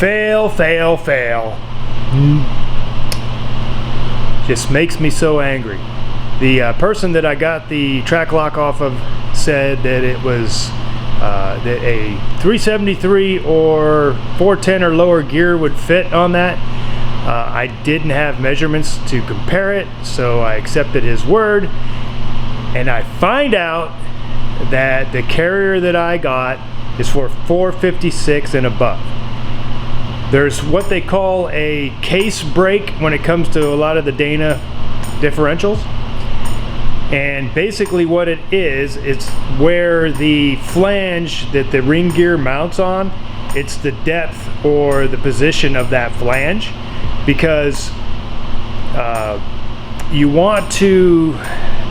Fail, fail, fail. Just makes me so angry. The person that I got the Trac Lok off of said that it was that a 373 or 410 or lower gear would fit on that. I didn't have measurements to compare it, so I accepted his word, and I find out that the carrier that I got is for 456 and above. There's what they call a case break when it comes to a lot of the Dana differentials, and basically what it is, it's where the flange that the ring gear mounts on, it's the depth or the position of that flange, because you want to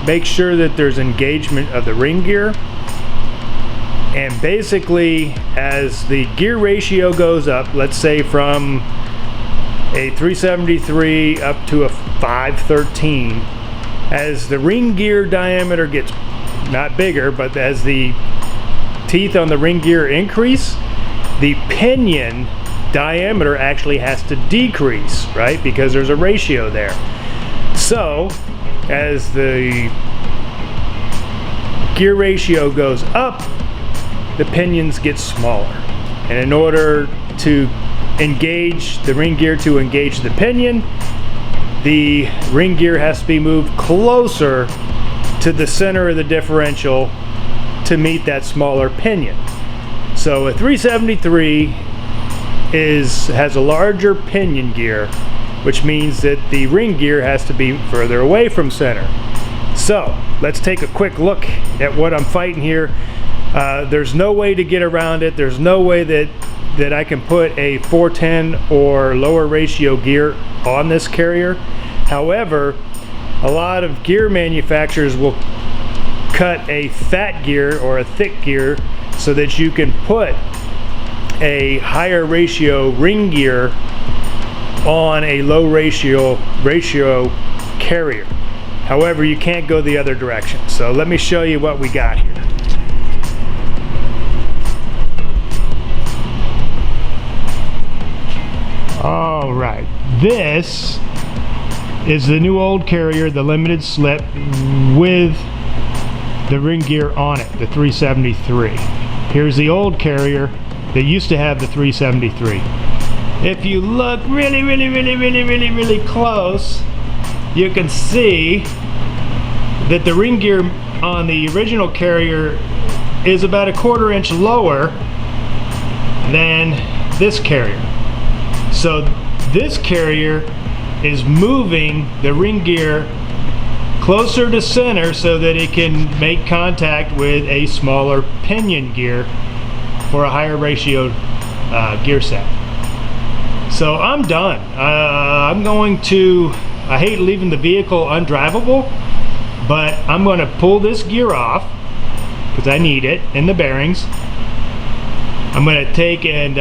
make sure that there's engagement of the ring gear. And basically, as the gear ratio goes up, let's say from a 373 up to a 513, as the ring gear diameter gets not bigger, but as the teeth on the ring gear increase, the pinion diameter actually has to decrease, right? Because there's a ratio there. So, as the gear ratio goes up, the pinions get smaller, and in order to engage the ring gear to engage the pinion, the ring gear has to be moved closer to the center of the differential to meet that smaller pinion. So a 373 has a larger pinion gear, which means that the ring gear has to be further away from center. So let's take a quick look at what I'm fighting here. There's no way to get around it. There's no way that I can put a 410 or lower ratio gear on this carrier. However, a lot of gear manufacturers will cut a fat gear or a thick gear so that you can put a higher ratio ring gear on a low ratio carrier. However, you can't go the other direction. So let me show you what we got here. All right, this is the new old carrier, the limited slip with the ring gear on it, the 373. Here's the old carrier that used to have the 373. If you look really close, you can see that the ring gear on the original carrier is about a 1/4 inch lower than this carrier. So this carrier is moving the ring gear closer to center so that it can make contact with a smaller pinion gear for a higher ratio gear set. So I'm done. I'm going to, I hate leaving the vehicle undrivable, but I'm going to pull this gear off because I need it in the bearings. I'm going to take and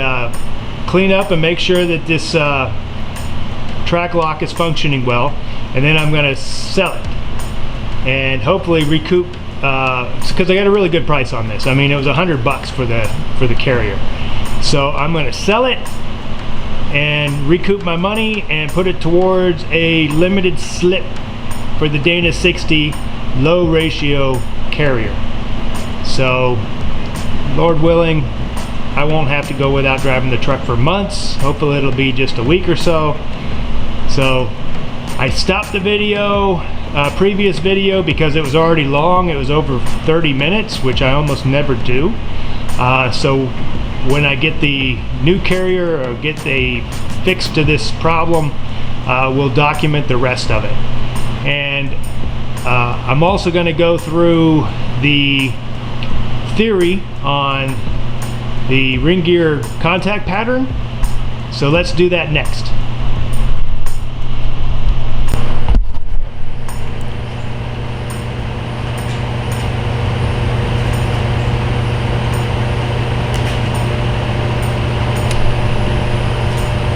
clean up and make sure that this Trac Lok is functioning well, and then I'm going to sell it and hopefully recoup, because I got a really good price on this. I mean, it was $100 for the carrier. So I'm going to sell it and recoup my money and put it towards a limited slip for the Dana 60 low ratio carrier. So Lord willing, I won't have to go without driving the truck for months. Hopefully it'll be just a week or so. So I stopped the video, previous video, because it was already long. It was over 30 minutes, which I almost never do. So when I get the new carrier or get a fix to this problem, we'll document the rest of it. And I'm also going to go through the theory on the ring gear contact pattern. So let's do that next.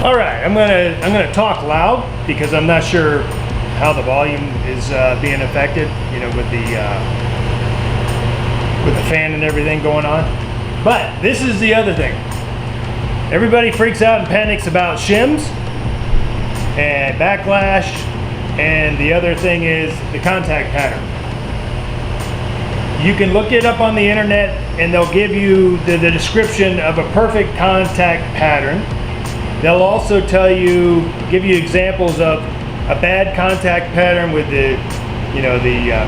All right, I'm gonna talk loud because I'm not sure how the volume is being affected, you know, with the fan and everything going on. But this is the other thing. Everybody freaks out and panics about shims and backlash, and the other thing is the contact pattern. You can look it up on the internet and they'll give you the description of a perfect contact pattern. They'll also give you examples of a bad contact pattern with the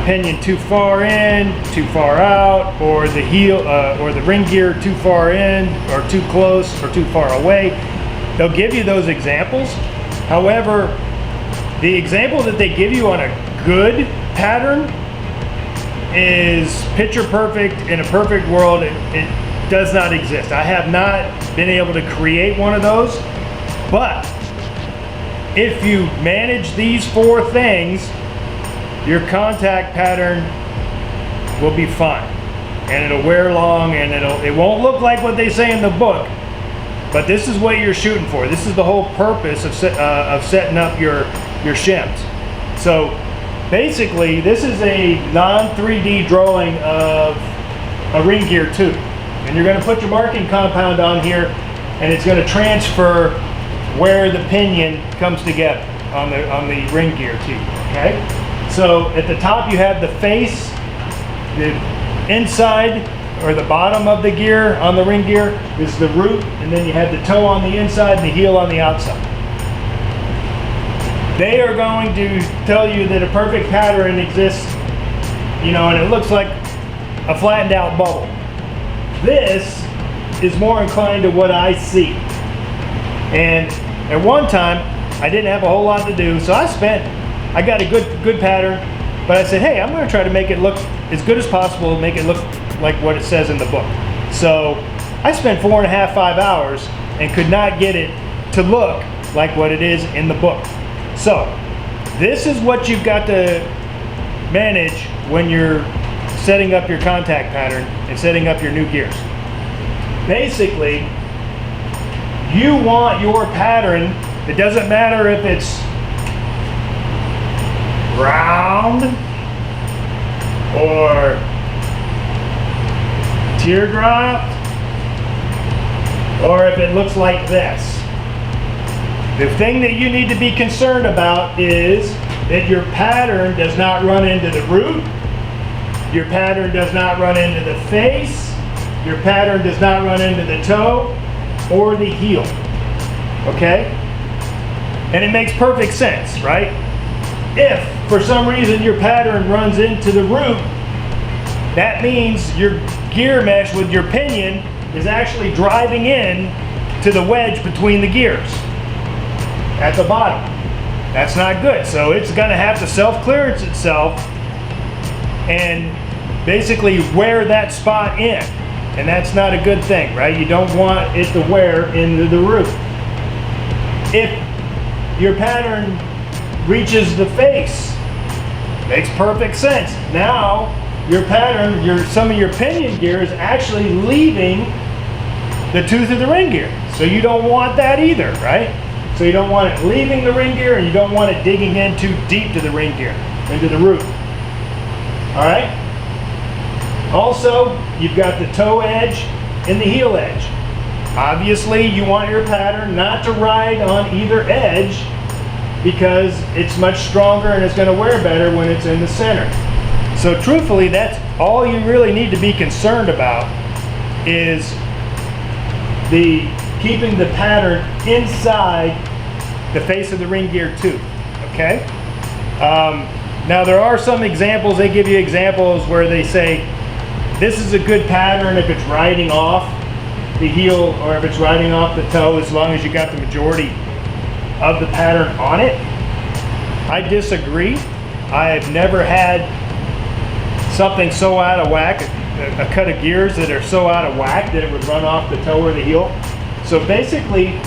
pinion too far in, too far out, or the heel or the ring gear too far in, or too close, or too far away. They'll give you those examples. However, the example that they give you on a good pattern is picture perfect. In a perfect world, it does not exist. I have not been able to create one of those, but if you manage these 4 things, your contact pattern will be fine, and it'll wear long, and it won't look like what they say in the book, but this is what you're shooting for. This is the whole purpose of setting up your shims. So basically, this is a non-3D drawing of a ring gear tube, and you're going to put your marking compound on here, and it's going to transfer where the pinion comes together on the ring gear tube. Okay, so at the top you have the face, the inside or the bottom of the gear on the ring gear is the root, and then you have the toe on the inside and the heel on the outside. They are going to tell you that a perfect pattern exists, and it looks like a flattened out bubble. This is more inclined to what I see. And at one time, I didn't have a whole lot to do, so I got a good pattern, but I said, hey, I'm going to try to make it look as good as possible, make it look like what it says in the book. So I spent 4.5, 5 hours and could not get it to look like what it is in the book. So this is what you've got to manage when you're setting up your contact pattern and setting up your new gears. Basically, you want your pattern, it doesn't matter if it's round or teardrop or if it looks like this. The thing that you need to be concerned about is that your pattern does not run into the root, your pattern does not run into the face, your pattern does not run into the toe or the heel. Okay? And it makes perfect sense, right? If for some reason your pattern runs into the root, that means your gear mesh with your pinion is actually driving in to the wedge between the gears at the bottom. That's not good. So it's going to have to self-clearance itself and basically wear that spot in. And that's not a good thing, right? You don't want it to wear into the root. If your pattern reaches the face, makes perfect sense. Now your pattern, some of your pinion gear is actually leaving the tooth of the ring gear. So you don't want that either, right? So you don't want it leaving the ring gear, and you don't want it digging in too deep to the ring gear, into the root. All right? Also, you've got the toe edge and the heel edge. Obviously, you want your pattern not to ride on either edge because it's much stronger and it's going to wear better when it's in the center. So truthfully, that's all you really need to be concerned about, is keeping the pattern inside the face of the ring gear tube. Okay? Now there are some examples, they give you examples where they say this is a good pattern if it's riding off the heel or if it's riding off the toe, as long as you got the majority of the pattern on it. I disagree. I've never had something so out of whack, a cut of gears that are so out of whack that it would run off the toe or the heel. So basically,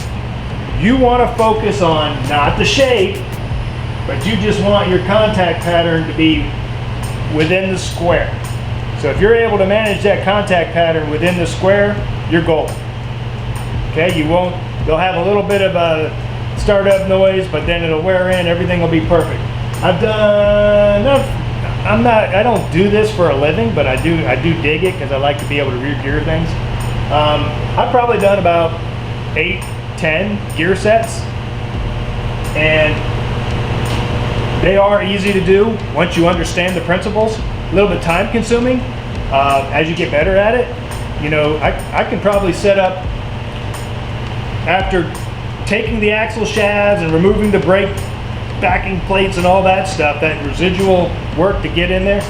you want to focus on not the shape, but you just want your contact pattern to be within the square. So if you're able to manage that contact pattern within the square, you're golden. Okay, they'll have a little bit of a startup noise, but then it'll wear in, everything will be perfect. I don't do this for a living, but I do dig it because I like to be able to re-gear things. I've probably done about 8, 10 gear sets, and they are easy to do once you understand the principles. A little bit time consuming as you get better at it. You know, I can probably set up, after taking the axle shafts and removing the brake backing plates and all that stuff, that residual work to get in there,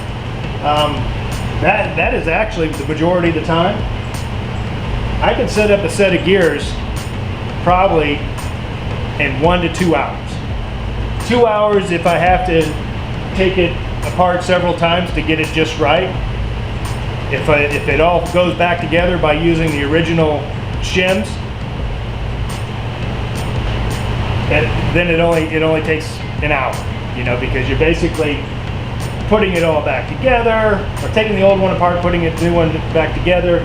that is actually the majority of the time. I can set up a set of gears probably in 1 to 2 hours. 2 hours if I have to take it apart several times to get it just right. If it all goes back together by using the original shims, then it only takes an hour, you know, because you're basically putting it all back together, or taking the old one apart, putting the new one back together,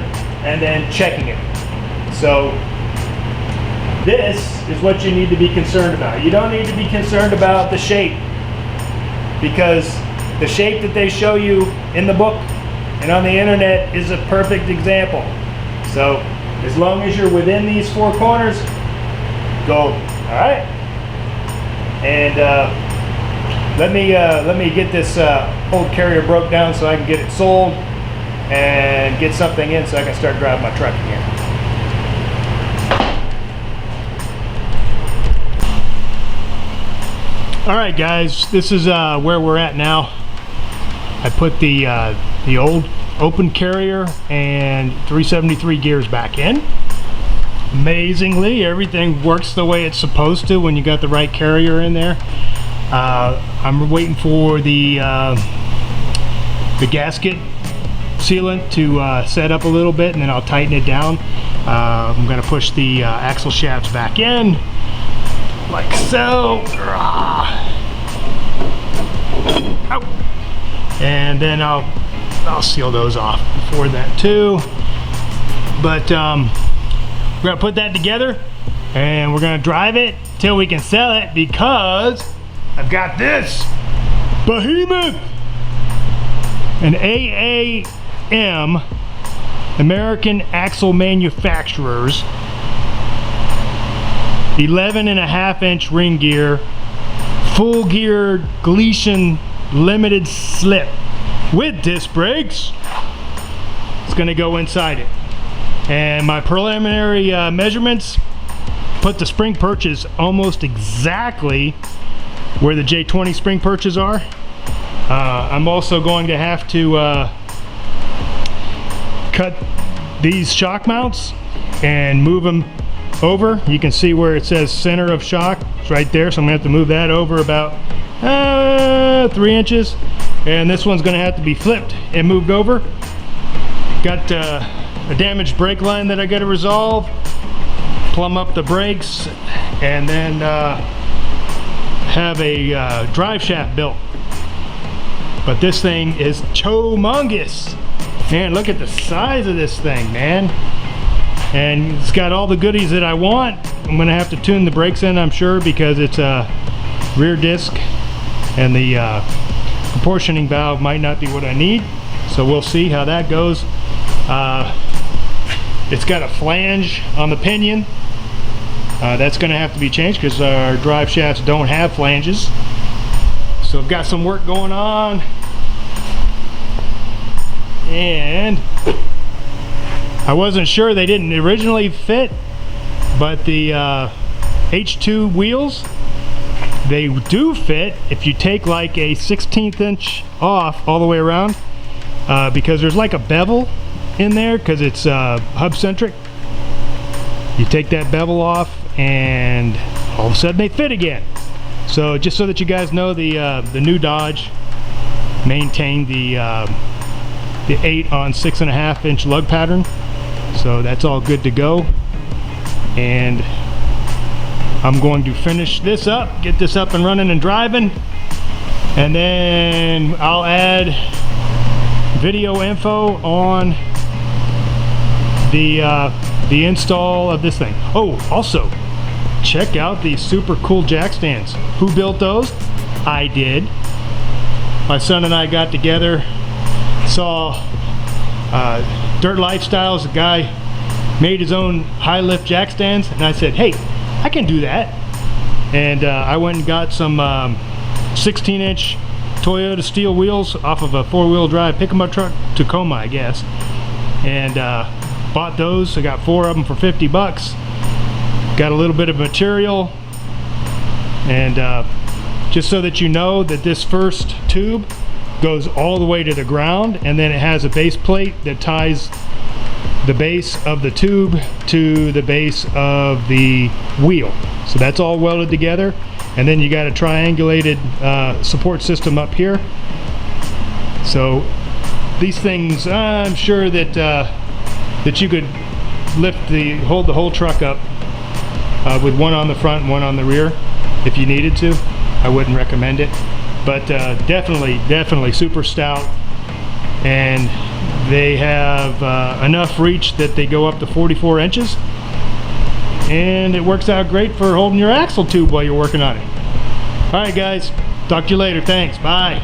and then checking it. So this is what you need to be concerned about. You don't need to be concerned about the shape, because the shape that they show you in the book and on the internet is a perfect example. So as long as you're within these 4 corners, golden. All right. And let me get this old carrier broke down so I can get it sold and get something in so I can start driving my truck again. All right, guys, this is where we're at now. I put the old open carrier and 373 gears back in. Amazingly, everything works the way it's supposed to when you got the right carrier in there. I'm waiting for the gasket sealant to set up a little bit, and then I'll tighten it down. I'm going to push the axle shafts back in, like so. And then I'll seal those off before that too. But we're gonna put that together and we're gonna drive it till we can sell it, because I've got this behemoth, an AAM, American Axle Manufacturers, 11.5-inch ring gear, full gear Gleason limited slip with disc brakes. It's gonna go inside it. And my preliminary measurements put the spring perches almost exactly where the J20 spring perches are. I'm also going to have to cut these shock mounts and move them over. You can see where it says center of shock. It's right there, so I'm gonna have to move that over about 3 inches. And this one's gonna have to be flipped and moved over. Got a damaged brake line that I got to resolve, plumb up the brakes, and then have a drive shaft built. But this thing is humongous. Man, look at the size of this thing, man. And it's got all the goodies that I want. I'm gonna have to tune the brakes in, I'm sure, because it's a rear disc and the proportioning valve might not be what I need. So we'll see how that goes. It's got a flange on the pinion. That's going to have to be changed because our drive shafts don't have flanges. So I've got some work going on. And I wasn't sure, they didn't originally fit, but the H2 wheels, they do fit if you take like a 1/16 inch off all the way around, because there's like a bevel in there because it's hub centric. You take that bevel off and all of a sudden they fit again. So just so that you guys know, the new Dodge maintained the 8 on 6.5 inch lug pattern, so that's all good to go. And I'm going to finish this up, get this up and running and driving, and then I'll add video info on the install of this thing. Oh, also check out these super cool jack stands. Who built those? I did. My son and I got together, saw Dirt Lifestyles, a guy made his own high lift jack stands, and I said, hey, I can do that. And I went and got some 16-inch Toyota steel wheels off of a 4-wheel drive pick-em-up truck, Tacoma, I guess, and bought those. I got 4 of them for 50 bucks. Got a little bit of material, and just so that you know that this first tube goes all the way to the ground, and then it has a base plate that ties the base of the tube to the base of the wheel. So that's all welded together, and then you got a triangulated support system up here. So these things, I'm sure that that you could hold the whole truck up with one on the front and one on the rear if you needed to. I wouldn't recommend it, but definitely super stout, and they have enough reach that they go up to 44 inches, and it works out great for holding your axle tube while you're working on it. All right, guys, talk to you later. Thanks. Bye.